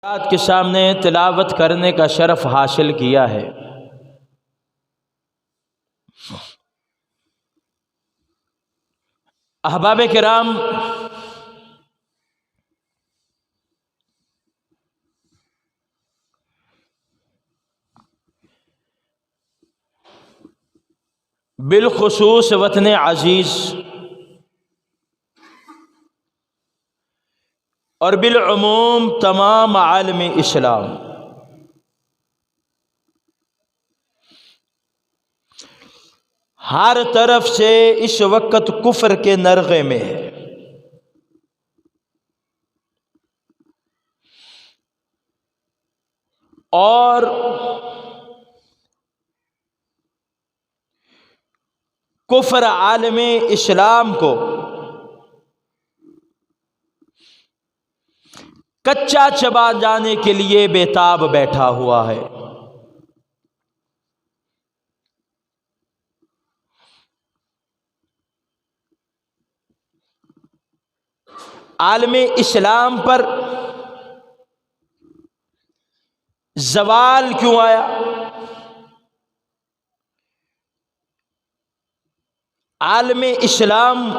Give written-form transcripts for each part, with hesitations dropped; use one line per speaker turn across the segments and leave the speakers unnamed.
کے سامنے تلاوت کرنے کا شرف حاصل کیا ہے۔ احباب کرام، بالخصوص وطن عزیز اور بالعموم تمام عالم اسلام، ہر طرف سے اس وقت کفر کے نرغے میں ہے۔ اور کفر عالم اسلام کو کچا چبا جانے کے لیے بے-تاب بیٹھا ہوا ہے۔ عالم اسلام پر زوال کیوں آیا؟ عالم اسلام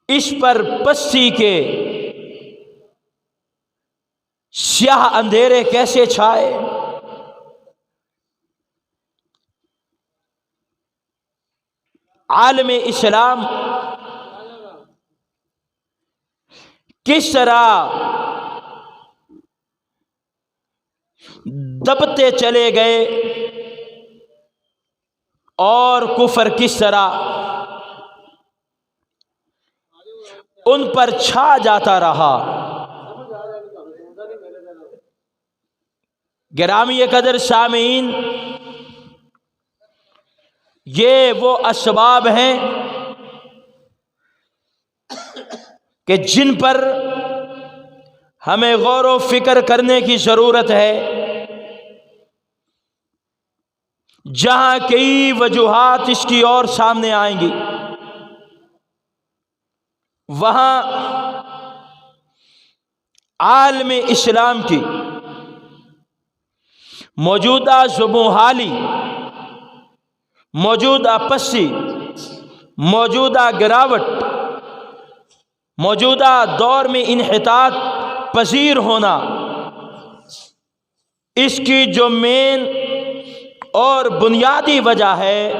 اس پر پستی کے سیاہ اندھیرے کیسے چھائے؟ عالم اسلام کس طرح دبتے چلے گئے اور کفر کس طرح ان پر چھا جاتا رہا۔ گرامی قدر سامعین، یہ وہ اسباب ہیں کہ جن پر ہمیں غور و فکر کرنے کی ضرورت ہے۔ جہاں کئی وجوہات اس کی اور سامنے آئیں گی، وہاں عالم اسلام کی موجودہ زبوں حالی، موجودہ پسی، موجودہ گراوٹ، موجودہ دور میں انحطاط پذیر ہونا، اس کی جو مین اور بنیادی وجہ ہے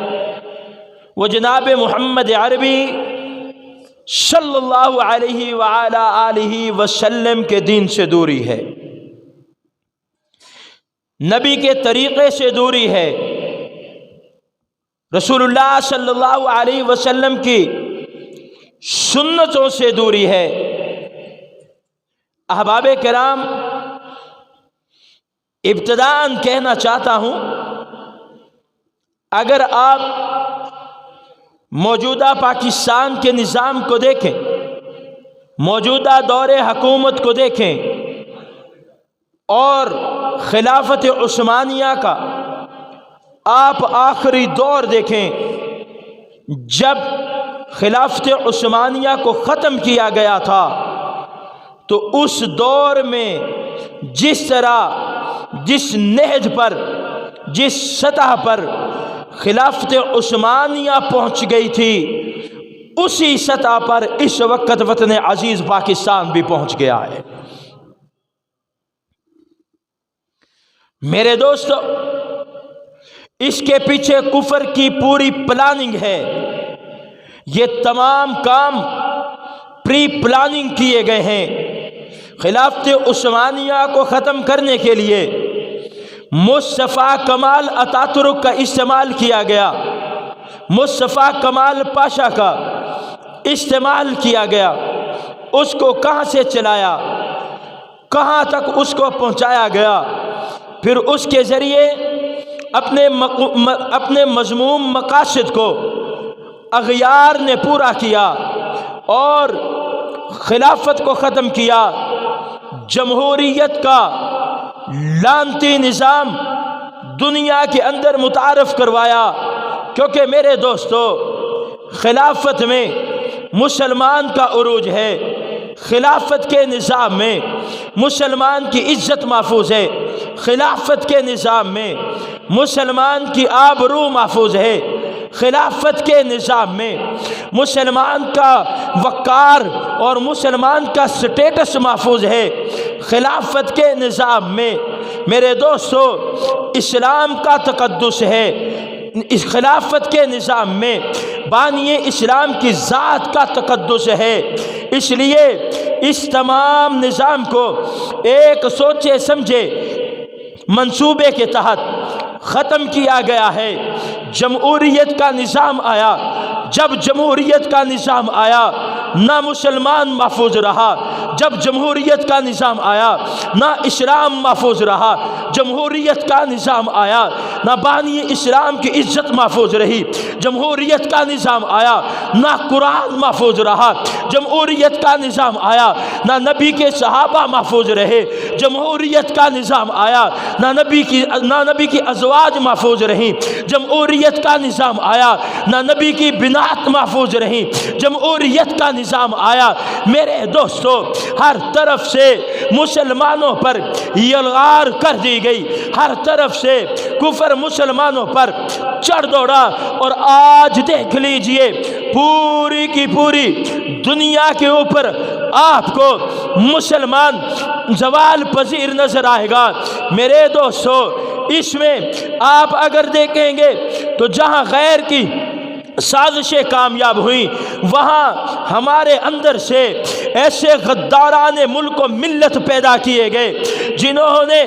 وہ جناب محمد عربی صلی اللہ علیہ وآلہ آلہ وسلم کے دین سے دوری ہے، نبی کے طریقے سے دوری ہے، رسول اللہ صلی اللہ علیہ وسلم کی سنتوں سے دوری ہے۔ احباب کرام، ابتداءً کہنا چاہتا ہوں، اگر آپ موجودہ پاکستان کے نظام کو دیکھیں، موجودہ دور حکومت کو دیکھیں اور خلافت عثمانیہ کا آپ آخری دور دیکھیں، جب خلافت عثمانیہ کو ختم کیا گیا تھا تو اس دور میں جس طرح، جس نہج پر، جس سطح پر خلافت عثمانیہ پہنچ گئی تھی، اسی سطح پر اس وقت وطن عزیز پاکستان بھی پہنچ گیا ہے۔ میرے دوستو، اس کے پیچھے کفر کی پوری پلاننگ ہے۔ یہ تمام کام پری پلاننگ کیے گئے ہیں۔ خلافت عثمانیہ کو ختم کرنے کے لیے مصطفیٰ کمال اتاترک کا استعمال کیا گیا، مصطفیٰ کمال پاشا کا استعمال کیا گیا۔ اس کو کہاں سے چلایا، کہاں تک اس کو پہنچایا گیا، پھر اس کے ذریعے اپنے مذموم مقاصد کو اغیار نے پورا کیا اور خلافت کو ختم کیا، جمہوریت کا لعنتی نظام دنیا کے اندر متعارف کروایا۔ کیونکہ میرے دوستو، خلافت میں مسلمان کا عروج ہے، خلافت کے نظام میں مسلمان کی عزت محفوظ ہے، خلافت کے نظام میں مسلمان کی آبرو محفوظ ہے، خلافت کے نظام میں مسلمان کا وقار اور مسلمان کا سٹیٹس محفوظ ہے، خلافت کے نظام میں میرے دوستو اسلام کا تقدس ہے، اس خلافت کے نظام میں بانی اسلام کی ذات کا تقدس ہے۔ اس لیے اس تمام نظام کو ایک سوچے سمجھے منصوبے کے تحت ختم کیا گیا ہے۔ جمہوریت کا نظام آیا، جب جمہوریت کا نظام آیا نہ مسلمان محفوظ رہا، جب جمہوریت کا نظام آیا نہ اسلام محفوظ رہا، جمہوریت کا نظام آیا نہ بانی اسلام کی عزت محفوظ رہی، جمہوریت کا نظام آیا نہ قرآن محفوظ رہا، جمہوریت کا نظام آیا نہ نبی کے صحابہ محفوظ رہے، جمہوریت کا نظام آیا نہ نبی کی ازواج محفوظ رہیں، جمہوریت کا نظام آیا نہ نبی کی بنات محفوظ رہیں، جمہوریت کا نظام آیا میرے دوستو ہر طرف سے مسلمانوں پر یلغار کر دی گئی، ہر طرف سے کفر مسلمانوں پر چڑھ دوڑا، اور آج دیکھ لیجئے پوری کی پوری دنیا کے اوپر آپ کو مسلمان زوال پذیر نظر آئے گا۔ میرے دوستو اس میں آپ اگر دیکھیں گے تو جہاں غیر کی سازشیں کامیاب ہوئیں وہاں ہمارے اندر سے ایسے غداران ملک و ملت پیدا کیے گئے جنہوں نے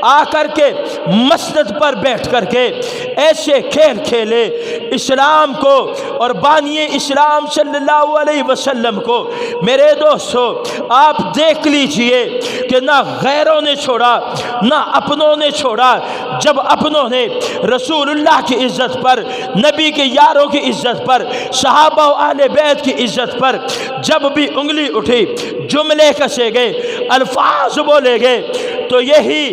آ کر کے مسند پر بیٹھ کر کے ایسے کھیل کھیلے اسلام کو اور بانی اسلام صلی اللہ علیہ وسلم کو۔ میرے دوستو آپ دیکھ لیجئے کہ نہ غیروں نے چھوڑا نہ اپنوں نے چھوڑا، جب اپنوں نے رسول اللہ کی عزت پر، نبی کے یاروں کی عزت پر، صحابہ و اہل بیت کی عزت پر جب بھی انگلی اٹھی، جملے کسے گئے، الفاظ بولے گئے، تو یہی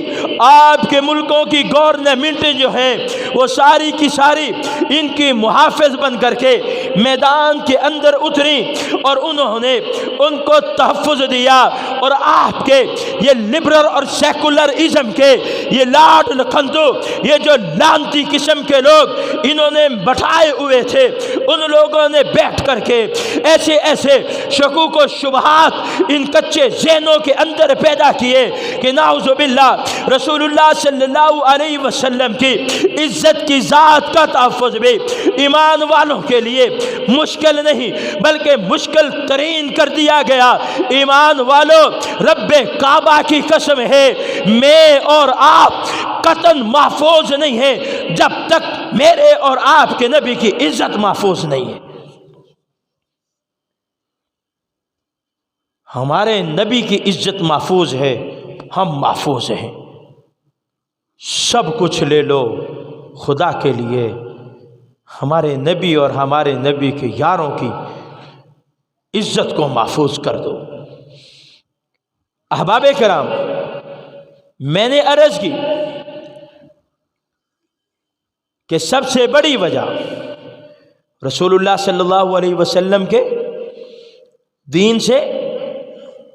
آپ کے ملکوں کی گورنمنٹ جو ہیں وہ ساری کی ساری ان کی محافظ بن کر کے میدان کے اندر اتری اور انہوں نے ان کو تحفظ دیا، اور آپ کے یہ لبرل اور سیکولرزم کے یہ لاڈ لکھندو، یہ جو لانتی قسم کے لوگ انہوں نے بٹھائے ہوئے تھے، ان لوگوں نے بیٹھ کر کے ایسے ایسے شکوک و شبہات ان کچے ذہنوں کے اندر پیدا کیے کہ نعوذ باللہ رسول اللہ صلی اللہ علیہ وسلم کی عزت کی ذات کا تحفظ بھی ایمان والوں کے لیے مشکل نہیں بلکہ مشکل ترین کر دیا گیا۔ ایمان والوں رب کعبہ کی قسم ہے میں اور آپ قطعاً محفوظ نہیں ہیں جب تک میرے اور آپ کے نبی کی عزت محفوظ نہیں ہے۔ ہمارے نبی کی عزت محفوظ ہے، ہم محفوظ ہیں۔ سب کچھ لے لو خدا کے لیے ہمارے نبی اور ہمارے نبی کے یاروں کی عزت کو محفوظ کر دو۔ احباب کرام، میں نے عرض کی کہ سب سے بڑی وجہ رسول اللہ صلی اللہ علیہ وسلم کے دین سے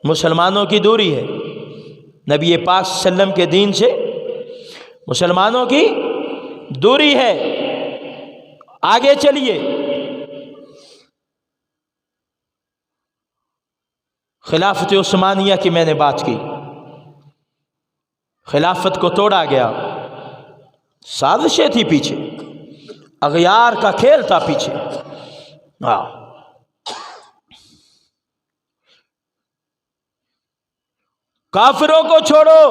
مسلمانوں کی دوری ہے، نبی پاک صلی اللہ علیہ وسلم کے دین سے مسلمانوں کی دوری ہے۔ آگے چلیے، خلافت عثمانیہ کی میں نے بات کی، خلافت کو توڑا گیا، سازشیں تھی پیچھے، اغیار کا کھیل تھا پیچھے۔ کافروں کو چھوڑو،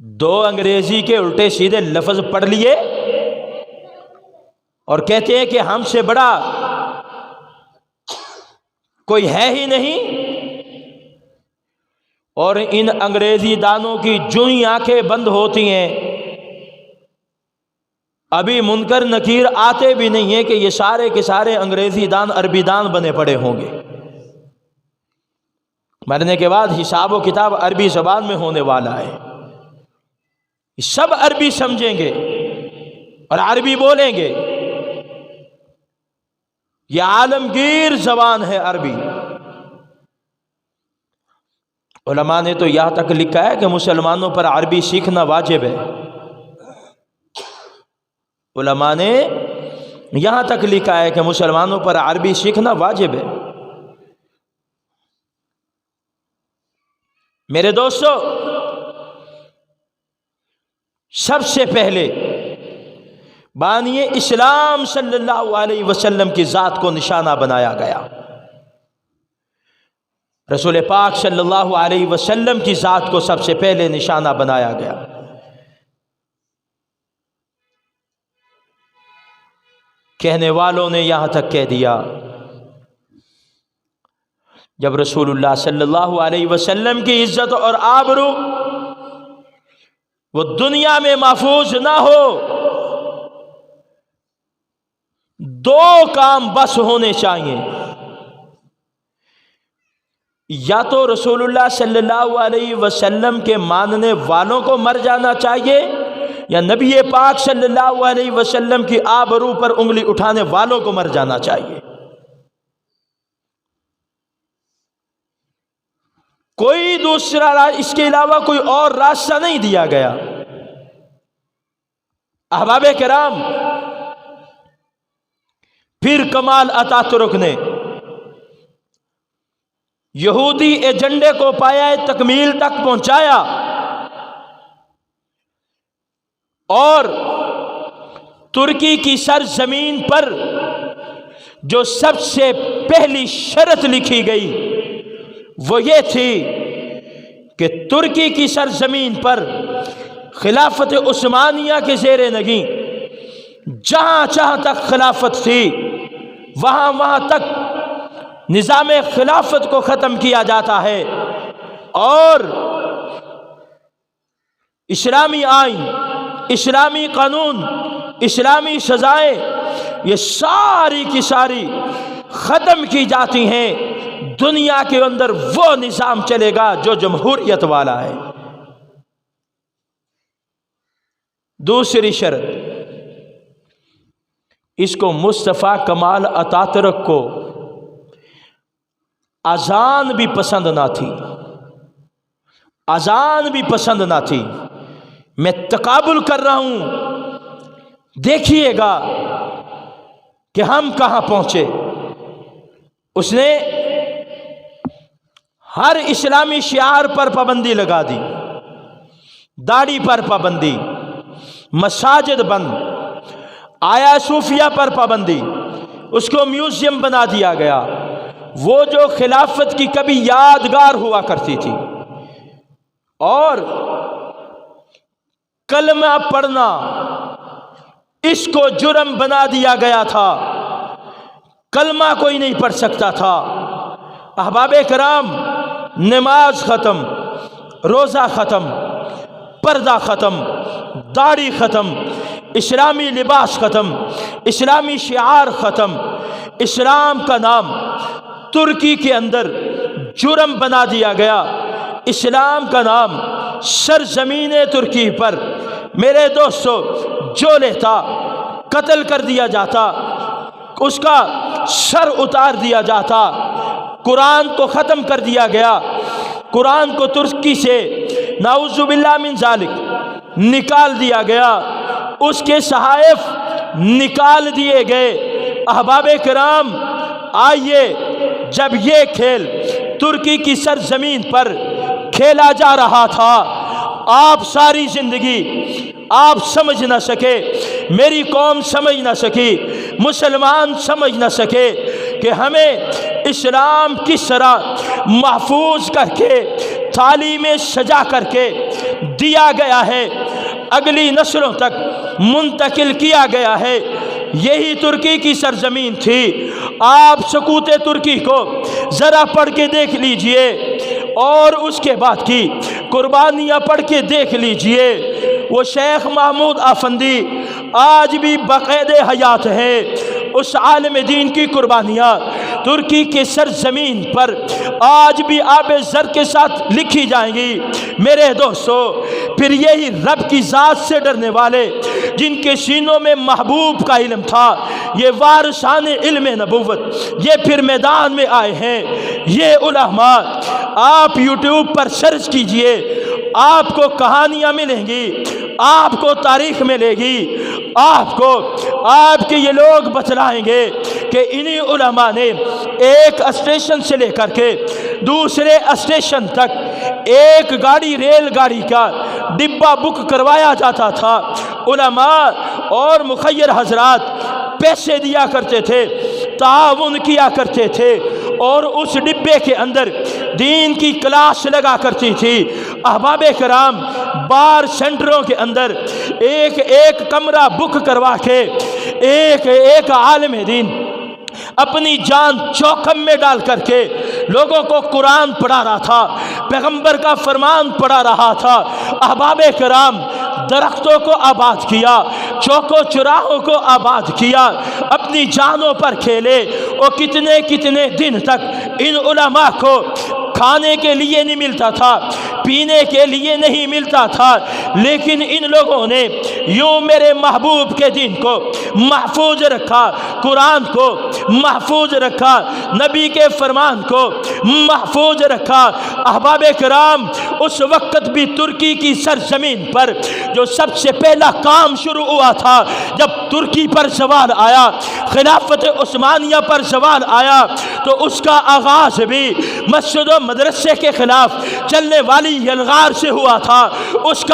دو انگریزی کے الٹے سیدھے لفظ پڑھ لیے اور کہتے ہیں کہ ہم سے بڑا کوئی ہے ہی نہیں، اور ان انگریزی دانوں کی جو ہی آنکھیں بند ہوتی ہیں ابھی منکر نکیر آتے بھی نہیں ہیں کہ یہ سارے کے سارے انگریزی دان عربی دان بنے پڑے ہوں گے، مرنے کے بعد حساب و کتاب عربی زبان میں ہونے والا ہے، سب عربی سمجھیں گے اور عربی بولیں گے. یہ عالمگیر زبان ہے عربی. علماء نے تو یہاں تک لکھا ہے کہ مسلمانوں پر عربی سیکھنا واجب ہے. علماء نے یہاں تک لکھا ہے کہ مسلمانوں پر عربی سیکھنا واجب ہے. میرے دوستو، سب سے پہلے بانی اسلام صلی اللہ علیہ وسلم کی ذات کو نشانہ بنایا گیا. رسول پاک صلی اللہ علیہ وسلم کی ذات کو سب سے پہلے نشانہ بنایا گیا. کہنے والوں نے یہاں تک کہہ دیا، جب رسول اللہ صلی اللہ علیہ وسلم کی عزت اور آبرو وہ دنیا میں محفوظ نہ ہو، دو کام بس ہونے چاہیے. یا تو رسول اللہ صلی اللہ علیہ وسلم کے ماننے والوں کو مر جانا چاہیے، یا نبی پاک صلی اللہ علیہ وسلم کی آبرو پر انگلی اٹھانے والوں کو مر جانا چاہیے. کوئی دوسرا اس کے علاوہ کوئی اور راستہ نہیں دیا گیا. احباب کرام، پھر کمال اتاترک نے یہودی ایجنڈے کو پایہ تکمیل تک پہنچایا اور ترکی کی سرزمین پر جو سب سے پہلی شرط لکھی گئی وہ یہ تھی کہ ترکی کی سرزمین پر خلافت عثمانیہ کے زیر نگیں جہاں جہاں تک خلافت تھی وہاں تک نظام خلافت کو ختم کیا جاتا ہے، اور اسلامی آئین، اسلامی قانون، اسلامی سزائیں یہ ساری کی ساری ختم کی جاتی ہیں. دنیا کے اندر وہ نظام چلے گا جو جمہوریت والا ہے. دوسری شرط، اس کو مصطفیٰ کمال اتاترک کو اذان بھی پسند نہ تھی. اذان بھی پسند نہ تھی. میں تقابل کر رہا ہوں، دیکھیے گا کہ ہم کہاں پہنچے. اس نے ہر اسلامی شعار پر پابندی لگا دی. داڑھی پر پابندی، مساجد بند، آیا صوفیہ پر پابندی، اس کو میوزیم بنا دیا گیا. وہ جو خلافت کی کبھی یادگار ہوا کرتی تھی، اور کلمہ پڑھنا اس کو جرم بنا دیا گیا تھا. کلمہ کوئی نہیں پڑھ سکتا تھا. احباب کرام، نماز ختم، روزہ ختم، پردہ ختم، داڑھی ختم، اسلامی لباس ختم، اسلامی شعار ختم. اسلام کا نام ترکی کے اندر جرم بنا دیا گیا. اسلام کا نام سرزمین ترکی پر میرے دوستو جو لیتا قتل کر دیا جاتا، اس کا سر اتار دیا جاتا. قرآن کو ختم کر دیا گیا. قرآن کو ترکی سے نعوذ باللہ من ذالک نکال دیا گیا. اس کے صحائف نکال دیے گئے. احباب کرام، آئیے، جب یہ کھیل ترکی کی سرزمین پر کھیلا جا رہا تھا، آپ ساری زندگی آپ سمجھ نہ سکے، میری قوم سمجھ نہ سکی، مسلمان سمجھ نہ سکے کہ ہمیں اسلام کس طرح محفوظ کر کے تعلیم سجا کر کے دیا گیا ہے، اگلی نسلوں تک منتقل کیا گیا ہے. یہی ترکی کی سرزمین تھی. آپ سقوط ترکی کو ذرا پڑھ کے دیکھ لیجئے اور اس کے بعد کی قربانیاں پڑھ کے دیکھ لیجئے. وہ شیخ محمود آفندی آج بھی باقاعدہ حیات ہے. اس عالم دین کی قربانیاں ترکی کے سرزمین پر آج بھی آب زر کے ساتھ لکھی جائیں گی۔ میرے دوستو، پھر یہی رب کی ذات سے ڈرنے والے جن کے سینوں میں محبوب کا علم تھا، یہ وارثان علم نبوت، یہ پھر میدان میں آئے ہیں۔ یہ علماء آپ یوٹیوب پر سرچ کیجئے، آپ کو کہانیاں ملیں گی، آپ کو تاریخ ملے گی، آپ کو آپ کے یہ لوگ بتلائیں گے کہ انہی علماء نے ایک اسٹیشن سے لے کر کے دوسرے اسٹیشن تک ایک گاڑی ریل گاڑی کا ڈبہ بک کروایا جاتا تھا۔ علماء اور مخیر حضرات پیسے دیا کرتے تھے، تعاون کیا کرتے تھے، اور اس ڈبے کے اندر دین کی کلاس لگا کرتی تھی۔ احباب کرام، بار سینٹروں کے اندر ایک ایک کمرہ بک کروا کے ایک ایک عالم دین اپنی جان چوکھم میں ڈال کر کے لوگوں کو قرآن پڑھا رہا تھا، پیغمبر کا فرمان پڑھا رہا تھا۔ احباب کرام، درختوں کو آباد کیا، چوکوں چراہوں کو آباد کیا، اپنی جانوں پر کھیلے، اور کتنے کتنے دن تک ان علماء کو کھانے کے لیے نہیں ملتا تھا، پینے کے لیے نہیں ملتا تھا، لیکن ان لوگوں نے یوں میرے محبوب کے دین کو محفوظ رکھا، قرآن کو محفوظ رکھا، نبی کے فرمان کو محفوظ رکھا۔ احباب کرام، اس وقت بھی ترکی کی سرزمین پر جو سب سے پہلا کام شروع ہوا تھا، جب ترکی پر زوال آیا، خلافت عثمانیہ پر زوال آیا، تو اس کا آغاز بھی مسجد و مدرسے کے خلاف چلنے والی یلغار سے ہوا تھا۔ اس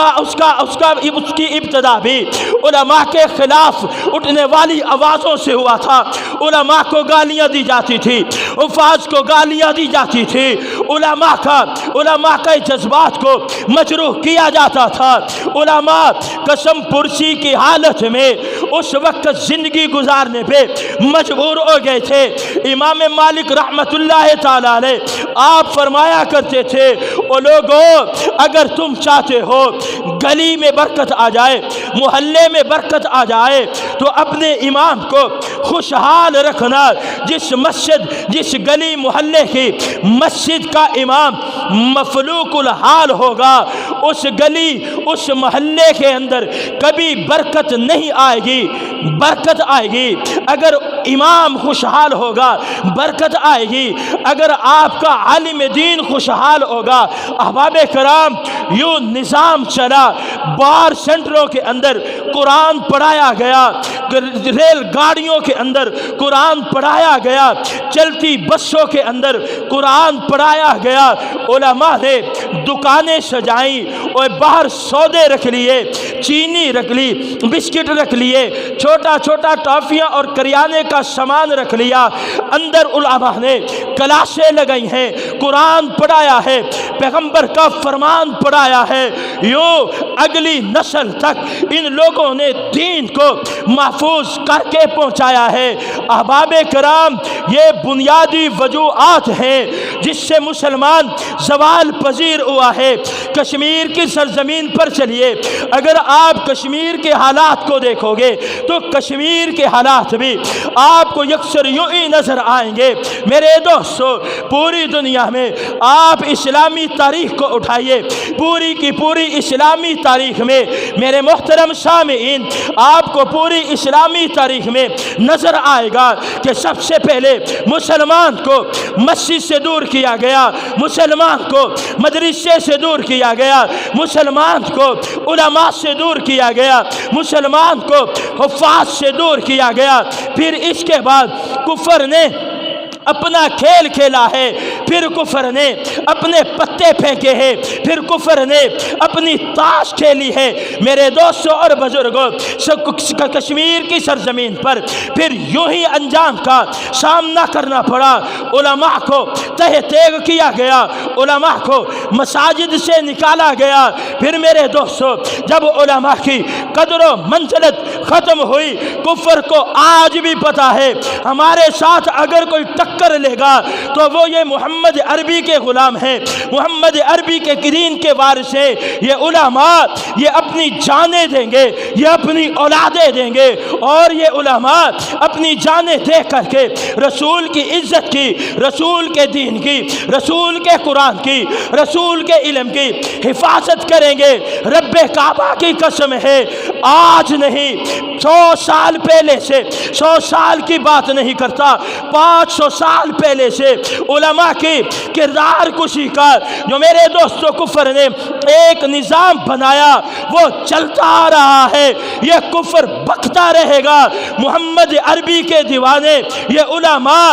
کی ابتدا بھی علماء کے خلاف اٹھنے والی آوازوں سے ہوا تھا۔ علماء کو گالیاں دی جاتی تھی، حفاظ کو گالیاں دی جاتی تھی، علماء کا جذبات کو مجروح کیا جاتا تھا۔ علماء قسم پرسی کی حالت میں اس وقت زندگی گزارنے پہ مجبور ہو گئے تھے۔ امام مالک رحمت اللہ تعالی علیہ آپ فرمایا کرتے تھے، او لوگو، اگر تم چاہتے ہو گلی میں برکت آ جائے، محلے میں برکت آ جائے، تو اپنے امام کو خوشحال رکھنا۔ جس گلی محلے کی مسجد کا امام مفلوق الحال ہوگا، اس گلی اس محلے کے اندر کبھی برکت نہیں آئے گی۔ برکت آئے گی اگر امام خوشحال ہوگا، برکت آئے گی اگر آپ کا عالم دین خوشحال ہوگا۔ احباب کرام، یوں نظام چلا، بار سینٹروں کے اندر قرآن پڑھایا گیا، ریل گاڑیوں کے اندر قرآن پڑھایا گیا، چلتی بسوں کے اندر قرآن پڑھایا گیا۔ علماء نے دکانیں سجائیں اور باہر سودے رکھ لیے، چینی رکھ لی، بسکٹ رکھ لیے، چھوٹا چھوٹا ٹافیاں اور کریانے کا سامان رکھ لیا۔ اندر علماء نے کلاسیں لگائی ہیں، قرآن پڑھایا ہے، پیغمبر کا فرمان پڑھایا ہے۔ یوں اگلی نسل تک ان لوگوں نے دین کو محفوظ کر کے پہنچایا ہے۔ احباب کرام، یہ بنیادی وجوہات ہیں جس سے مسلمان زوال پذیر ہوا ہے۔ کشمیر کی سرزمین پر چلیے، اگر آپ کشمیر کے حالات کو دیکھو گے تو کشمیر کے حالات بھی آپ کو یکسر یوں ہی نظر آئیں گے۔ میرے دوستو، پوری دنیا میں آپ اسلامی تاریخ کو اٹھائیے، پوری کی پوری اسلامی تاریخ میں میرے محترم سامعین، آپ کو پوری اسلامی تاریخ میں نظر آئے گا کہ سب سے پہلے مسلمان کو مسجد سے دور کیا گیا، مسلمان کو مدرسے سے دور کیا گیا، مسلمان کو علماء سے دور کیا گیا، مسلمان کو حفاظ سے دور کیا گیا۔ پھر اس کے بعد کفر نے اپنا کھیل کھیلا ہے، پھر کفر نے اپنے پتے پھینکے ہیں، پھر کفر نے اپنی تاش کھیلی ہے۔ میرے دوستوں اور بزرگوں، کشمیر کی سرزمین پر پھر یوں ہی انجام کا سامنا کرنا پڑا۔ علماء کو تہ تیغ کیا گیا، علماء کو مساجد سے نکالا گیا۔ پھر میرے دوستوں، جب علماء کی قدر و منزلت ختم ہوئی، کفر کو آج بھی پتا ہے ہمارے ساتھ اگر کوئی ٹکر کر لے گا تو وہ یہ محمد عربی کے غلام ہیں، محمد عربی کے دین کے وارث ہیں۔ یہ علماء یہ اپنی جانیں دیں گے، یہ اپنی اولادیں دیں گے، اور یہ علماء اپنی جانیں دے کر کے رسول کی عزت کی، رسول کے دین کی، رسول کے قرآن کی، رسول کے علم کی حفاظت کریں گے۔ رب کعبہ کی قسم ہے، آج نہیں 100 سال پہلے سے، 100 سال کی بات نہیں کرتا، 500 سال پہلے سے علماء کی کردار کشی کا جو میرے دوستوں کفر نے ایک نظام بنایا وہ چلتا آ رہا ہے، یہ کفر بکتا رہے گا۔ محمد عربی کے دیوانے یہ علماء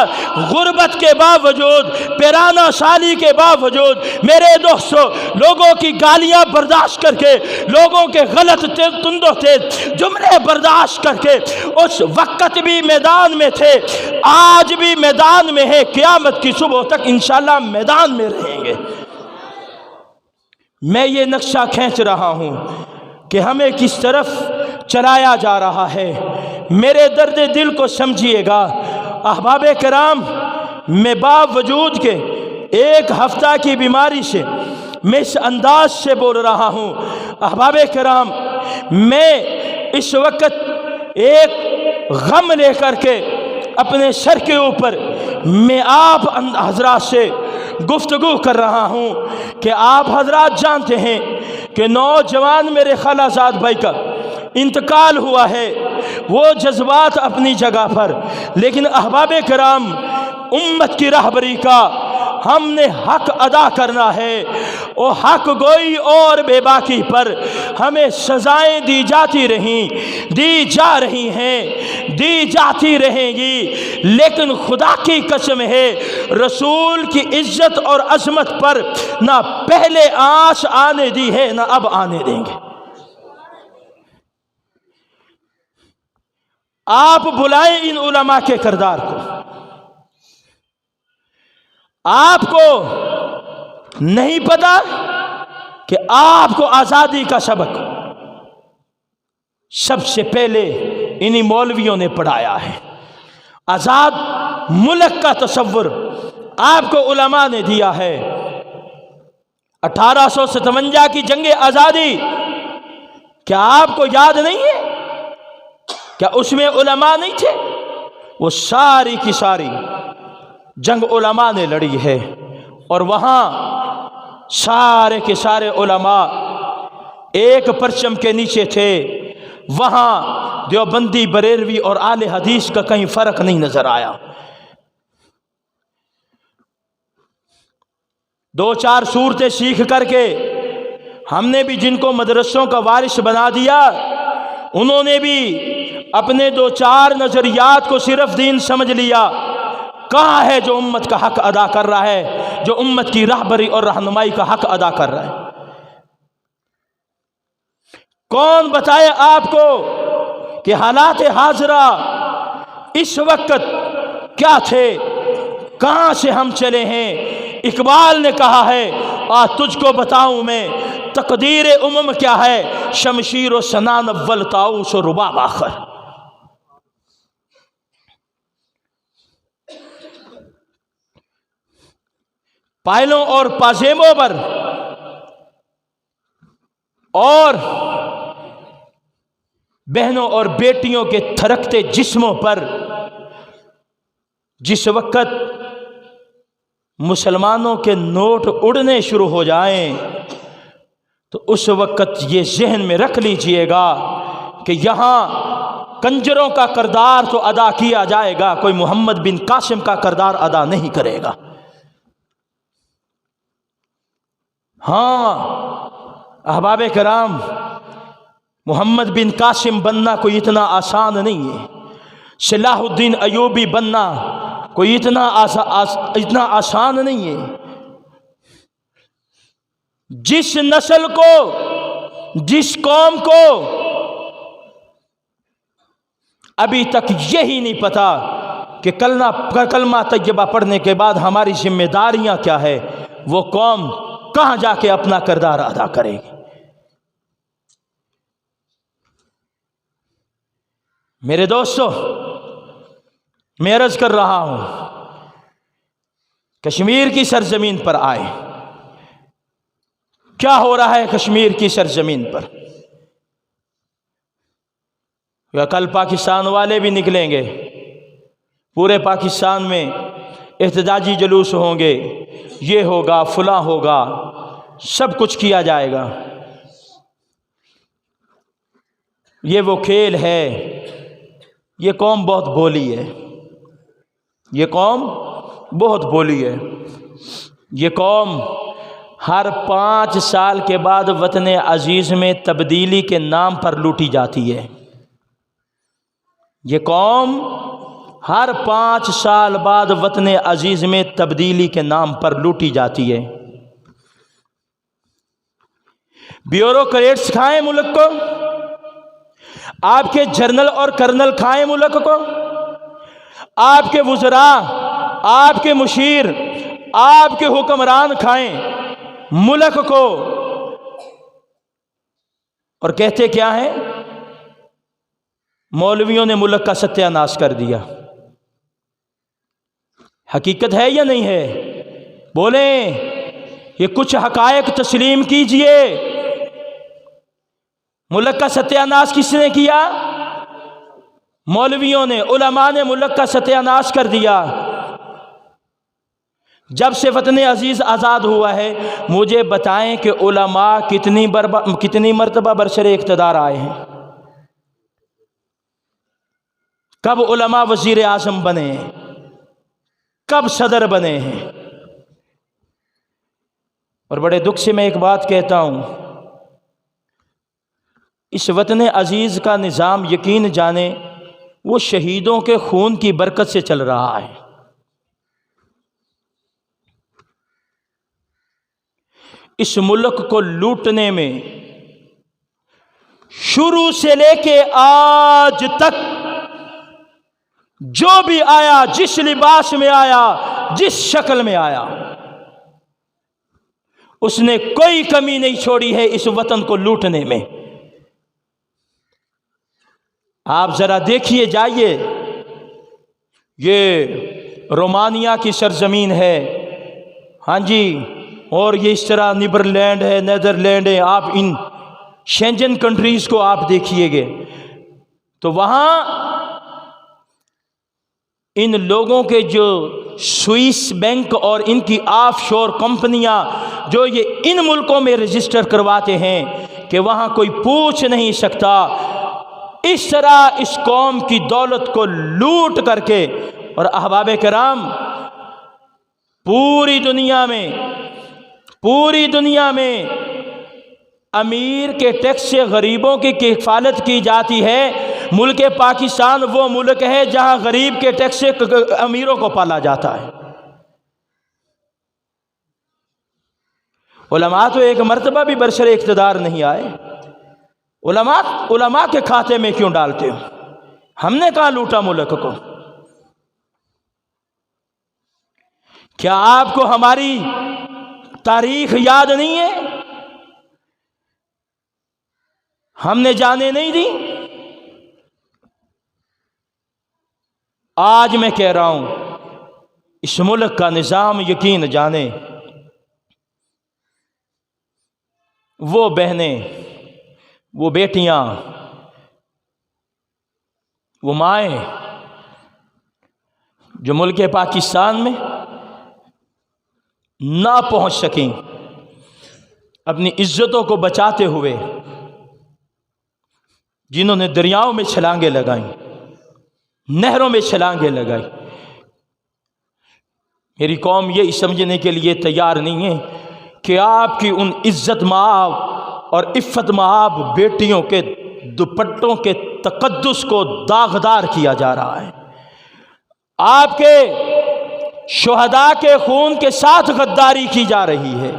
غربت کے باوجود، پیرانہ سالی کے باوجود میرے دوستوں لوگوں کی گالیاں برداشت کر کے، لوگوں کے غلط تندوں سے جملے برداشت کر کے اس وقت بھی میدان میں تھے، آج بھی میدان میں ہے، قیامت کی صبح تک انشاءاللہ میدان میں رہیں گے۔ میں یہ نقشہ کھینچ رہا ہوں کہ ہمیں کس طرف چلایا جا رہا ہے، میرے درد دل کو سمجھیے گا۔ احباب کرام، میں باوجود کے ایک ہفتہ کی بیماری سے میں اس انداز سے بول رہا ہوں۔ احباب کرام، میں اس وقت ایک غم لے کر کے اپنے سر کے اوپر میں آپ حضرات سے گفتگو کر رہا ہوں کہ آپ حضرات جانتے ہیں کہ نوجوان میرے خالہ زاد بھائی کا انتقال ہوا ہے، وہ جذبات اپنی جگہ پر، لیکن احباب کرام امت کی رہبری کا ہم نے حق ادا کرنا ہے، اور حق گوئی اور بے باکی پر ہمیں سزائیں دی جاتی رہیں، دی جا رہی ہیں، دی جاتی رہیں گی، لیکن خدا کی قسم ہے رسول کی عزت اور عظمت پر نہ پہلے آنچ آنے دی ہے نہ اب آنے دیں گے۔ آپ بلائیں ان علماء کے کردار کو۔ آپ کو نہیں پتا کہ آپ کو آزادی کا سبق سب سے پہلے انہی مولویوں نے پڑھایا ہے۔ آزاد ملک کا تصور آپ کو علماء نے دیا ہے۔ 1857 کی جنگ آزادی کیا آپ کو یاد نہیں ہے؟ کیا اس میں علماء نہیں تھے؟ وہ ساری کی ساری جنگ علماء نے لڑی ہے، اور وہاں سارے کے سارے علماء ایک پرچم کے نیچے تھے۔ وہاں دیوبندی، بریلوی اور اہل حدیث کا کہیں فرق نہیں نظر آیا۔ 2-4 صورتیں سیکھ کر کے ہم نے بھی جن کو مدرسوں کا وارث بنا دیا، انہوں نے بھی اپنے 2-4 نظریات کو صرف دین سمجھ لیا۔ کہاں ہے جو امت کا حق ادا کر رہا ہے، جو امت کی رہبری اور رہنمائی کا حق ادا کر رہا ہے؟ کون بتائے آپ کو کہ حالات حاضرہ اس وقت کیا تھے، کہاں سے ہم چلے ہیں؟ اقبال نے کہا ہے آج تجھ کو بتاؤں میں تقدیر امم کیا ہے، شمشیر و سنان اول طاؤس و رباب آخر۔ پائلوں اور پازیبوں پر اور بہنوں اور بیٹیوں کے تھرکتے جسموں پر جس وقت مسلمانوں کے نوٹ اڑنے شروع ہو جائیں تو اس وقت یہ ذہن میں رکھ لیجئے گا کہ یہاں کنجروں کا کردار تو ادا کیا جائے گا، کوئی محمد بن قاسم کا کردار ادا نہیں کرے گا۔ ہاں احباب کرام، محمد بن قاسم بننا کوئی اتنا آسان نہیں ہے، صلاح الدین ایوبی بننا کوئی اتنا آسان نہیں ہے۔ جس نسل کو، جس قوم کو ابھی تک یہی نہیں پتا کہ کلمہ طیبہ پڑھنے کے بعد ہماری ذمہ داریاں کیا ہے، وہ قوم کہاں جا کے اپنا کردار ادا کرے گی؟ میرے دوستو، میں عرض کر رہا ہوں کشمیر کی سرزمین پر آئے. کیا ہو رہا ہے کشمیر کی سرزمین پر؟ یا کل پاکستان والے بھی نکلیں گے، پورے پاکستان میں احتجاجی جلوس ہوں گے، یہ ہوگا فلاں ہوگا، سب کچھ کیا جائے گا. یہ وہ کھیل ہے. یہ قوم بہت بولی ہے، یہ قوم بہت بولی ہے. یہ قوم ہر 5 سال کے بعد وطن عزیز میں تبدیلی کے نام پر لوٹی جاتی ہے. یہ قوم ہر 5 سال بعد وطن عزیز میں تبدیلی کے نام پر لوٹی جاتی ہے. بیوروکریٹس کھائیں ملک کو، آپ کے جنرل اور کرنل کھائیں ملک کو، آپ کے وزراء، آپ کے مشیر، آپ کے حکمران کھائیں ملک کو. اور کہتے کیا ہیں؟ مولویوں نے ملک کا ستیہ ناش کر دیا. حقیقت ہے یا نہیں ہے؟ بولیں. یہ کچھ حقائق تسلیم کیجئے. ملک کا ستیہ ناش کس نے کیا؟ مولویوں نے، علماء نے ملک کا ستیہ ناش کر دیا. جب سے وطن عزیز آزاد ہوا ہے، مجھے بتائیں کہ علماء کتنی مرتبہ برسر اقتدار آئے ہیں؟ کب علماء وزیر اعظم بنے ہیں؟ کب صدر بنے ہیں؟ اور بڑے دکھ سے میں ایک بات کہتا ہوں، اس وطن عزیز کا نظام یقین جانے وہ شہیدوں کے خون کی برکت سے چل رہا ہے. اس ملک کو لوٹنے میں شروع سے لے کے آج تک جو بھی آیا، جس لباس میں آیا، جس شکل میں آیا، اس نے کوئی کمی نہیں چھوڑی ہے اس وطن کو لوٹنے میں. آپ ذرا دیکھیے جائیے، یہ رومانیہ کی سرزمین ہے، ہاں جی، اور یہ اس طرح نیدرلینڈ ہے، نیدرلینڈ ہے. آپ ان شینجن کنٹریز کو آپ دیکھیے گے تو وہاں ان لوگوں کے جو سوئس بینک اور ان کی آف شور کمپنیاں جو یہ ان ملکوں میں رجسٹر کرواتے ہیں کہ وہاں کوئی پوچھ نہیں سکتا. اس طرح اس قوم کی دولت کو لوٹ کر کے. اور احباب کرام، پوری دنیا میں امیر کے ٹیکس سے غریبوں کی کفالت کی جاتی ہے. ملک پاکستان وہ ملک ہے جہاں غریب کے ٹیکس سے امیروں کو پالا جاتا ہے. علماء تو ایک مرتبہ بھی برسر اقتدار نہیں آئے. علماء کے کھاتے میں کیوں ڈالتے ہو؟ ہم نے کہاں لوٹا ملک کو؟ کیا آپ کو ہماری تاریخ یاد نہیں ہے؟ ہم نے جانے نہیں دی. آج میں کہہ رہا ہوں، اس ملک کا نظام یقین جانے، وہ بہنیں، وہ بیٹیاں، وہ مائیں جو ملک پاکستان میں نہ پہنچ سکیں، اپنی عزتوں کو بچاتے ہوئے، جنہوں نے دریاؤں میں چھلانگیں لگائیں، نہروں میں چھلانگیں لگائی. میری قوم یہ سمجھنے کے لیے تیار نہیں ہے کہ آپ کی ان عزت مآب اور عفت مآب بیٹیوں کے دوپٹوں کے تقدس کو داغدار کیا جا رہا ہے. آپ کے شہداء کے خون کے ساتھ غداری کی جا رہی ہے.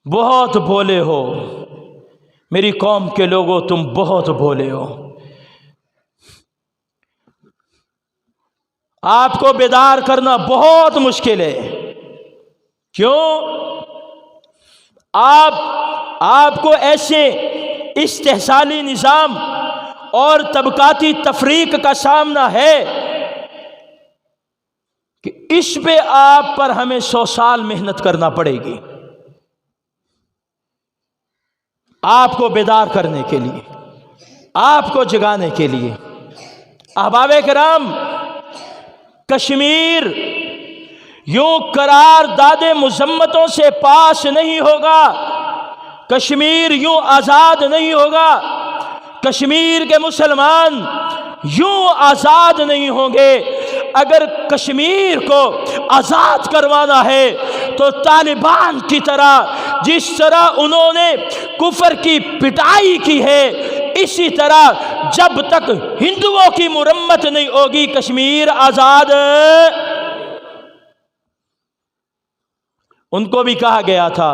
بہت بھولے ہو میری قوم کے لوگوں، تم بہت بھولے ہو. آپ کو بیدار کرنا بہت مشکل ہے. کیوں؟ آپ کو ایسے استحصالی نظام اور طبقاتی تفریق کا سامنا ہے کہ اس پہ آپ پر ہمیں 100 سال محنت کرنا پڑے گی آپ کو بیدار کرنے کے لیے، آپ کو جگانے کے لیے۔ احباب کرام، کشمیر یوں قرار داد مذمتوں سے پاس نہیں ہوگا، کشمیر یوں آزاد نہیں ہوگا، کشمیر کے مسلمان یوں آزاد نہیں ہوں گے۔ اگر کشمیر کو آزاد کروانا ہے تو طالبان کی طرح، جس طرح انہوں نے کفر کی پٹائی کی ہے، اسی طرح جب تک ہندوؤں کی مرمت نہیں ہوگی کشمیر آزاد۔ ان کو بھی کہا گیا تھا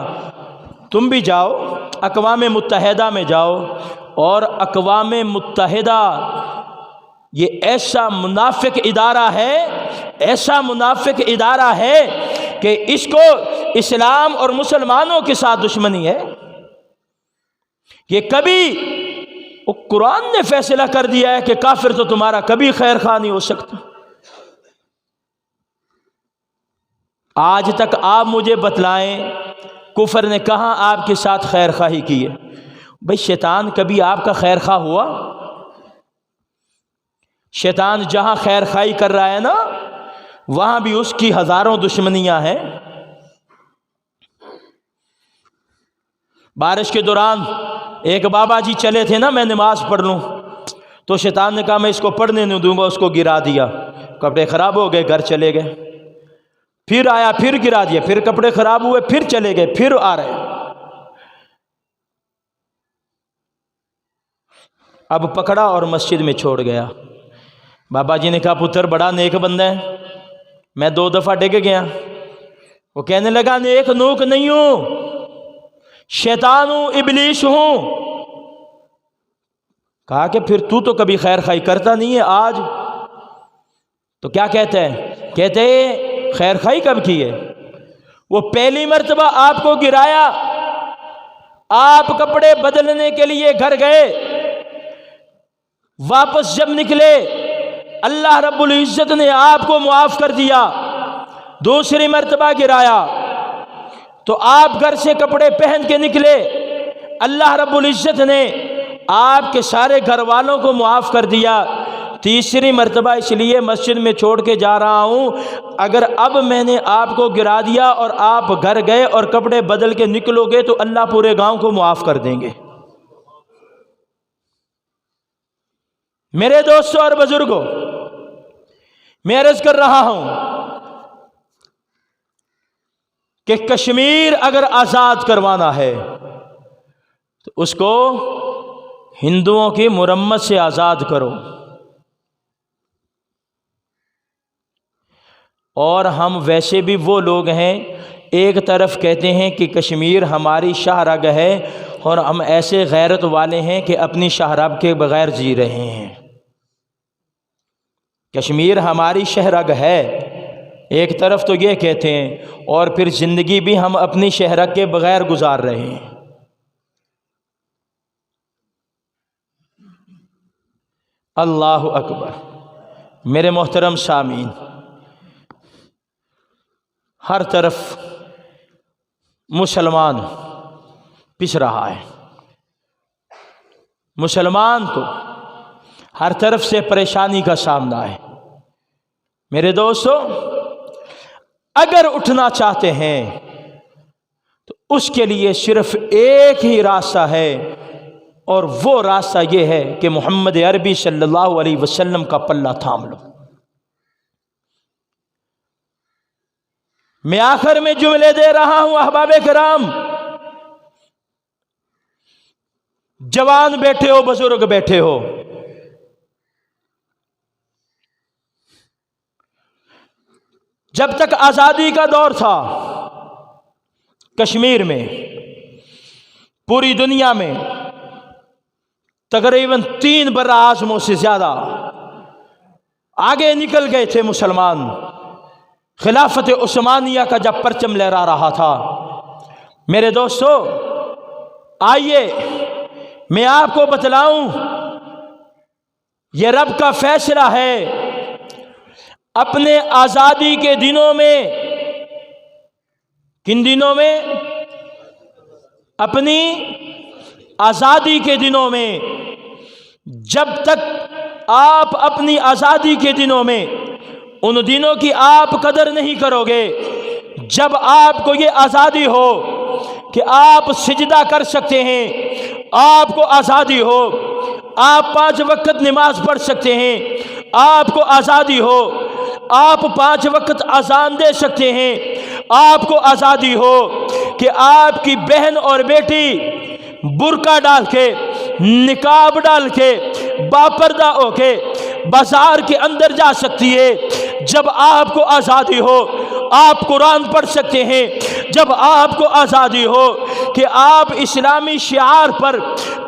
تم بھی جاؤ اقوام متحدہ میں جاؤ، اور اقوام متحدہ یہ ایسا منافق ادارہ ہے، ایسا منافق ادارہ ہے کہ اس کو اسلام اور مسلمانوں کے ساتھ دشمنی ہے۔ یہ کبھی قرآن نے فیصلہ کر دیا ہے کہ کافر تو تمہارا کبھی خیر خواہ نہیں ہو سکتا۔ آج تک آپ مجھے بتلائیں کفر نے کہاں آپ کے ساتھ خیر خواہی کی ہے؟ بھئی شیطان کبھی آپ کا خیر خواہ ہوا؟ شیطان جہاں خیر خواہی کر رہا ہے نا، وہاں بھی اس کی ہزاروں دشمنیاں ہیں۔ بارش کے دوران ایک بابا جی چلے تھے نا، میں نماز پڑھ لوں، تو شیطان نے کہا میں اس کو پڑھنے نہیں دوں گا، اس کو گرا دیا، کپڑے خراب ہو گئے، گھر چلے گئے۔ پھر آیا، پھر گرا دیا، پھر کپڑے خراب ہوئے، پھر چلے گئے، پھر آ رہے۔ اب پکڑا اور مسجد میں چھوڑ گیا۔ بابا جی نے کہا پتر بڑا نیک بندہ ہے، میں 2 دفعہ ڈگ گیا۔ وہ کہنے لگا نیک نوک نہیں ہوں، شیطان ہوں، ابلیس ہوں۔ کہا کہ پھر تو کبھی خیر خواہی کرتا نہیں ہے، آج تو کیا کہتے ہیں؟ کہتے ہیں خیر خواہی کب کی ہے؟ وہ پہلی مرتبہ آپ کو گرایا، آپ کپڑے بدلنے کے لیے گھر گئے، واپس جب نکلے اللہ رب العزت نے آپ کو معاف کر دیا۔ دوسری مرتبہ گرایا تو آپ گھر سے کپڑے پہن کے نکلے، اللہ رب العزت نے آپ کے سارے گھر والوں کو معاف کر دیا۔ تیسری مرتبہ اس لیے مسجد میں چھوڑ کے جا رہا ہوں، اگر اب میں نے آپ کو گرا دیا اور آپ گھر گئے اور کپڑے بدل کے نکلو گے تو اللہ پورے گاؤں کو معاف کر دیں گے۔ میرے دوستوں اور بزرگوں، میں عرض کر رہا ہوں کہ کشمیر اگر آزاد کروانا ہے تو اس کو ہندوؤں کی مرمت سے آزاد کرو۔ اور ہم ویسے بھی وہ لوگ ہیں، ایک طرف کہتے ہیں کہ کشمیر ہماری شاہ رگ ہے، اور ہم ایسے غیرت والے ہیں کہ اپنی شاہ رگ کے بغیر جی رہے ہیں۔ کشمیر ہماری شاہ رگ ہے، ایک طرف تو یہ کہتے ہیں، اور پھر زندگی بھی ہم اپنی شاہ رگ کے بغیر گزار رہے ہیں۔ اللہ اکبر۔ میرے محترم سامعین، ہر طرف مسلمان پس رہا ہے، مسلمان کو ہر طرف سے پریشانی کا سامنا ہے۔ میرے دوستو، اگر اٹھنا چاہتے ہیں تو اس کے لیے صرف ایک ہی راستہ ہے، اور وہ راستہ یہ ہے کہ محمد عربی صلی اللہ علیہ وسلم کا پلہ تھام لو۔ میں آخر میں جملے دے رہا ہوں احباب کرام، جوان بیٹھے ہو، بزرگ بیٹھے ہو، جب تک آزادی کا دور تھا کشمیر میں، پوری دنیا میں تقریباً 3 برہ اعظموں سے زیادہ آگے نکل گئے تھے مسلمان۔ خلافت عثمانیہ کا جب پرچم لہرا رہا تھا، میرے دوستو آئیے میں آپ کو بتلاؤں، یہ رب کا فیصلہ ہے۔ اپنے آزادی کے دنوں میں، کن دنوں میں؟ اپنی آزادی کے دنوں میں، جب تک آپ اپنی آزادی کے دنوں میں ان دنوں کی آپ قدر نہیں کرو گے، جب آپ کو یہ آزادی ہو کہ آپ سجدہ کر سکتے ہیں، آپ کو آزادی ہو آپ 5 وقت نماز پڑھ سکتے ہیں، آپ کو آزادی ہو آپ 5 وقت اذان دے سکتے ہیں، آپ کو آزادی ہو کہ آپ کی بہن اور بیٹی برقع ڈال کے، نقاب ڈال کے، باپردہ ہو کے بازار کے اندر جا سکتی ہے، جب آپ کو آزادی ہو آپ قرآن پڑھ سکتے ہیں، جب آپ کو آزادی ہو کہ آپ اسلامی شعار پر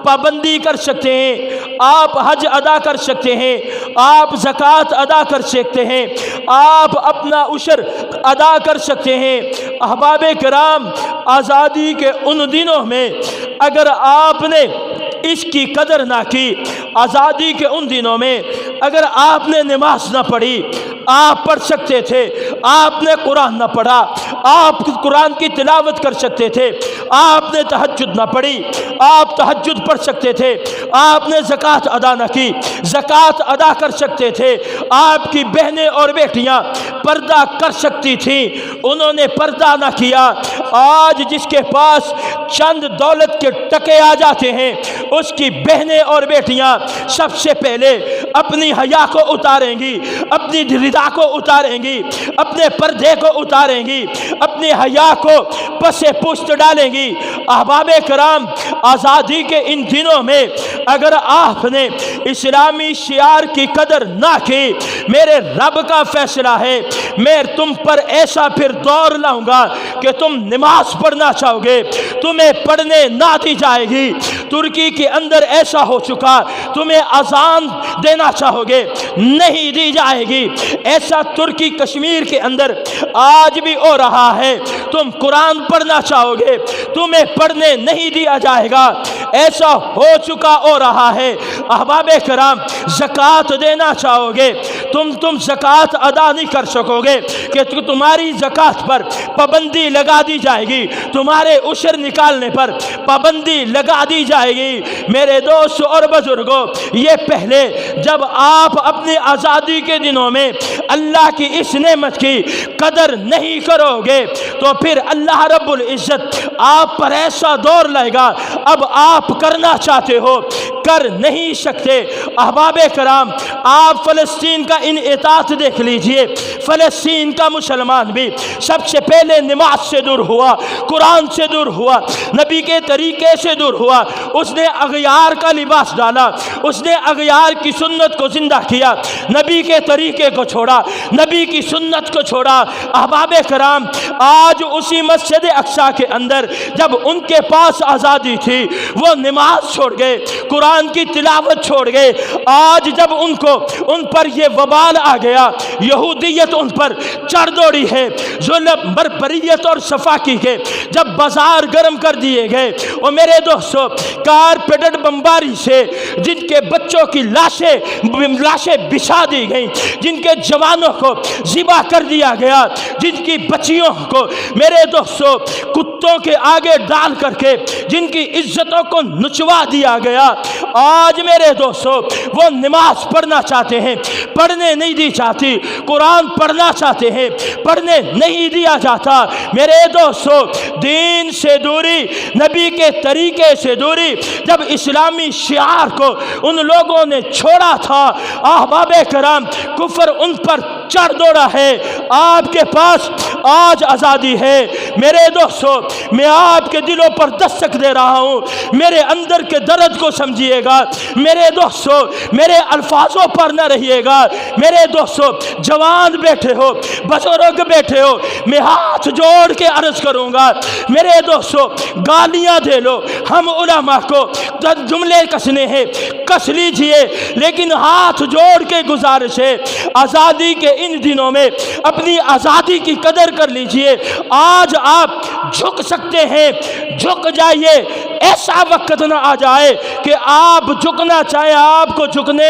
پابندی کر سکتے ہیں، آپ حج ادا کر سکتے ہیں، آپ زکوٰۃ ادا کر سکتے ہیں، آپ اپنا عشر ادا کر سکتے ہیں۔ احباب کرام، آزادی کے ان دنوں میں اگر آپ نے اس کی قدر نہ کی، آزادی کے ان دنوں میں اگر آپ نے نماز نہ پڑھی، آپ پڑھ سکتے تھے، آپ نے قرآن نہ پڑھا، آپ قرآن کی تلاوت کر سکتے تھے، آپ نے تہجد نہ پڑھی، آپ تہجد پڑھ سکتے تھے، آپ نے زکوٰۃ ادا نہ کی، زکوٰۃ ادا کر سکتے تھے، آپ کی بہنیں اور بیٹیاں پردہ کر سکتی تھیں، انہوں نے پردہ نہ کیا۔ آج جس کے پاس چند دولت کے ٹکے آ جاتے ہیں، اس کی بہنیں اور بیٹیاں سب سے پہلے اپنی حیا کو اتاریں گی، اپنی ردا کو اتاریں گی، اپنے پردے کو اتاریں گی، اپنی حیا کو پس پشت ڈالیں گی۔ احباب کرام، آزادی کے ان دنوں میں اگر آپ نے اسلامی شعار کی قدر نہ کی، میرے رب کا فیصلہ ہے میں تم پر ایسا پھر دور لاؤں گا کہ تم نماز پڑھنا چاہو گے، تمہیں پڑھنے نہ دی جائے گی۔ ترکی کے اندر ایسا ہو چکا، تمہیں اذان دینا چاہو گے نہیں دی جائے گی۔ ایسا ترکی کشمیر کے اندر آج بھی ہو رہا ہے، تم قرآن پڑھنا چاہو گے تمہیں پڑھنے نہیں دیا جائے گا، ایسا ہو چکا ہو رہا ہے۔ احباب کرام، زکوٰۃ دینا چاہو گے تم زکوٰۃ ادا نہیں کر سکو گے کہ تمہاری زکوٰۃ پر پابندی لگا دی جائے گی، تمہارے عشر نکالنے پر پابندی لگا دی جائے گی۔ میرے دوست اور بزرگوں، یہ پہلے جب آپ اپنی آزادی کے دنوں میں اللہ کی اس نعمت کی قدر نہیں کرو گے تو پھر اللہ رب العزت آپ پر ایسا دور لائے گا، اب آپ کرنا چاہتے ہو کر نہیں سکتے۔ احباب کرام، آپ فلسطین کا انحطاط دیکھ لیجئے، فلسطین کا مسلمان بھی سب سے پہلے نماز سے دور ہوا، قرآن سے دور ہوا، نبی کے طریقے سے دور ہوا، اس نے اغیار کا لباس ڈالا، اس نے اغیار کی سنت کو زندہ کیا، نبی کے طریقے کو چھوڑا، نبی کی سنت کو چھوڑا۔ احباب کرام، آج اسی مسجد اقصی کے اندر جب ان کے پاس آزادی تھی، وہ نماز چھوڑ گئے، قرآن کی تلاوت چھوڑ گئے۔ آج جب ان پر یہ وبال آ گیا، یہودیت ان پر چڑھ دوڑی ہے، ظلم، بربریت اور صفاقی کے جب بازار گرم کر دیے گئے، اور میرے دوستو، کارپیٹڈ بمباری سے جن کے بچوں کی لاشیں بچھا دی گئیں، جن کے جوانوں کو ذبح کر دیا گیا، جن کی بچیوں کو میرے دوستو کتوں کے آگے ڈال کر کے جن کی عزتوں کو نچوا دیا گیا، آج میرے دوستو وہ نماز پڑھنا چاہتے ہیں، پڑھنے نہیں دی جاتی، قرآن پڑھنا چاہتے ہیں، پڑھنے نہیں دیا جاتا۔ میرے دوستو، دین سے دوری، نبی کے طریقے سے دوری، جب اسلامی شعار کو ان لوگوں نے چھوڑا تھا، احباب کرام، کفر ان پر چڑھ دوڑا ہے۔ آپ کے پاس آج آزادی ہے۔ میرے دوستو، میں آپ کے دلوں پر دستک دے رہا ہوں، میرے اندر کے درد کو سمجھیے گا۔ میرے دوستو، میرے الفاظوں پر نہ رہیے گا۔ میرے دوستو، جوان بیٹھے ہو، بزرگ بیٹھے ہو، میں ہاتھ جوڑ کے عرض کروں گا، میرے دوستو گالیاں دے لو، ہم علماء کو جملے کسنے ہیں کس لیجئے، لیکن ہاتھ جوڑ کے گزارش ہے، آزادی کے ان دنوں میں اپنی آزادی کی قدر کر لیجئے۔ آج آپ جھک سکتے ہیں، جھک جائیے، ایسا وقت نہ آ جائے کہ آپ جھکنا چاہیں، آپ کو جھکنے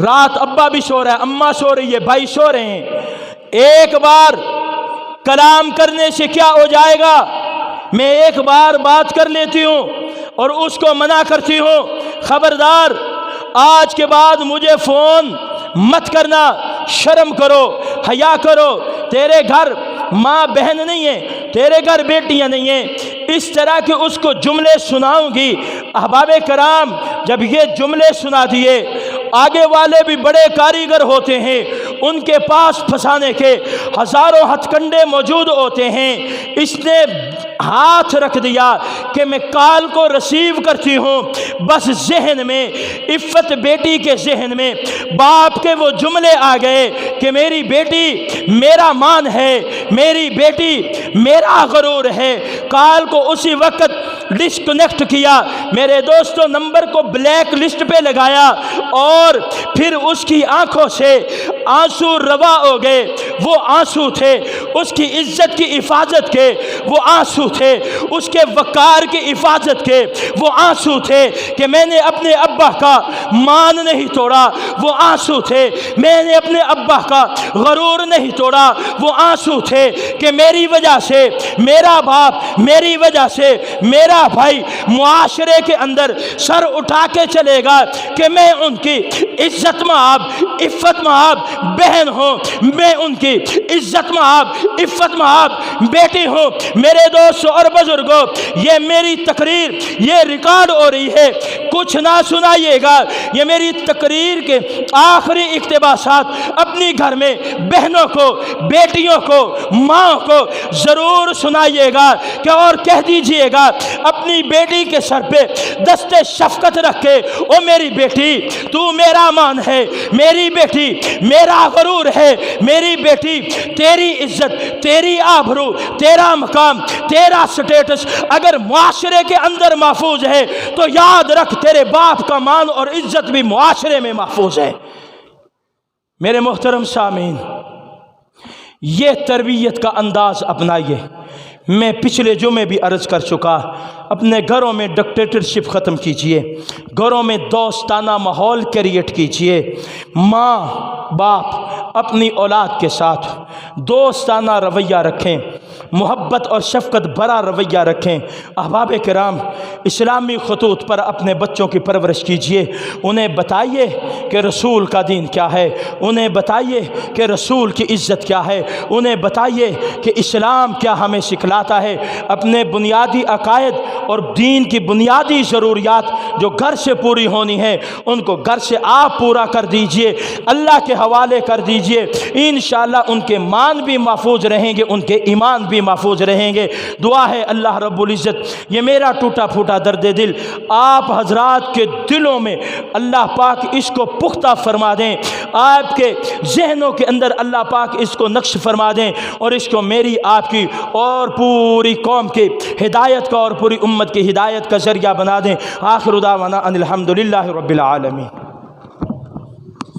رات ابا بھی سو رہا ہے، اماں سو رہی ہے، بھائی سو رہے ہیں، ایک بار کلام کرنے سے کیا ہو جائے گا؟ میں ایک بار بات کر لیتی ہوں اور اس کو منع کرتی ہوں، خبردار آج کے بعد مجھے فون مت کرنا، شرم کرو، حیا کرو، تیرے گھر ماں بہن نہیں ہے، تیرے گھر بیٹیاں نہیں ہیں، اس طرح کے اس کو جملے سناؤں گی۔ احباب کرام، جب یہ جملے سنا دیے، آگے والے بھی بڑے کاریگر ہوتے ہیں، ان کے پاس پھنسانے کے ہزاروں ہتھ کنڈے موجود ہوتے ہیں، اس نے ہاتھ رکھ دیا کہ میں کال کو ریسیو کرتی ہوں، بس ذہن میں عفت بیٹی کے ذہن میں باپ کے وہ جملے آ گئے کہ میری بیٹی میرا مان ہے، میری بیٹی میرا غرور ہے۔ کال کو اسی وقت ڈسکنیکٹ کیا، میرے دوستوں نمبر کو بلیک لسٹ پہ لگایا، اور پھر اس کی آنکھوں سے آنسو روا ہو گئے۔ وہ آنسو تھے اس کی عزت کی حفاظت کے، وہ آنسو تھے اس کے وقار کی حفاظت کے، وہ آنسو تھے کہ میں نے اپنے ابا کا مان نہیں توڑا، وہ آنسو تھے میں نے اپنے ابا کا غرور نہیں توڑا، وہ آنسو تھے کہ میری وجہ سے میرا باپ، میری وجہ سے میرا بھائی معاشرے کے اندر سر اٹھا کے چلے گا کہ میں ان کی عزت مآب، عفت مآب بہن ہوں، میں ان کی عزت مآب، عفت مآب بیٹی ہوں۔ میرے دوستوں اور بزرگوں، یہ میری تقریر یہ ریکارڈ ہو رہی ہے، کچھ نہ سنائیے گا، یہ میری تقریر کے آخری اقتباسات اپنی گھر میں بہنوں کو، بیٹیوں کو، ماں کو ضرور سنائیے گا کہ اور کہہ دیجئے گا اپنی بیٹی کے سر پہ دست شفقت رکھ کے، او میری بیٹی تو میرا مان ہے، میری بیٹی میرا غرور ہے، میری بیٹی تیری عزت، تیری آبرو، تیرا مقام، تیرا سٹیٹس اگر معاشرے کے اندر محفوظ ہے تو یاد رکھ تیرے باپ کا مان اور عزت بھی معاشرے میں محفوظ ہے۔ میرے محترم سامعین، یہ تربیت کا انداز اپنائیے۔ میں پچھلے جمعے بھی عرض کر چکا، اپنے گھروں میں ڈکٹیٹرشپ ختم کیجئے، گھروں میں دوستانہ ماحول کریٹ کیجئے، ماں باپ اپنی اولاد کے ساتھ دوستانہ رویہ رکھیں، محبت اور شفقت بھرا رویہ رکھیں۔ احباب کرام، اسلامی خطوط پر اپنے بچوں کی پرورش کیجئے، انہیں بتائیے کہ رسول کا دین کیا ہے، انہیں بتائیے کہ رسول کی عزت کیا ہے، انہیں بتائیے کہ اسلام کیا ہمیں سکھلاتا ہے۔ اپنے بنیادی عقائد اور دین کی بنیادی ضروریات جو گھر سے پوری ہونی ہے ان کو گھر سے آپ پورا کر دیجئے، اللہ کے حوالے کر دیجئے، انشاءاللہ ان کے مان بھی محفوظ رہیں گے، ان کے ایمان بھی محفوظ رہیں گے۔ دعا ہے اللہ رب العزت یہ میرا ٹوٹا پھوٹا درد دل آپ حضرات کے دلوں میں اللہ پاک اس کو پختہ فرما دیں، آپ کے ذہنوں کے اندر اللہ پاک اس کو نقش فرما دیں، اور اس کو میری آپ کی اور پوری قوم کی ہدایت کا اور پوری امت کی ہدایت کا ذریعہ بنا دیں۔ آخر دعوانا ان الحمدللہ رب العالمین۔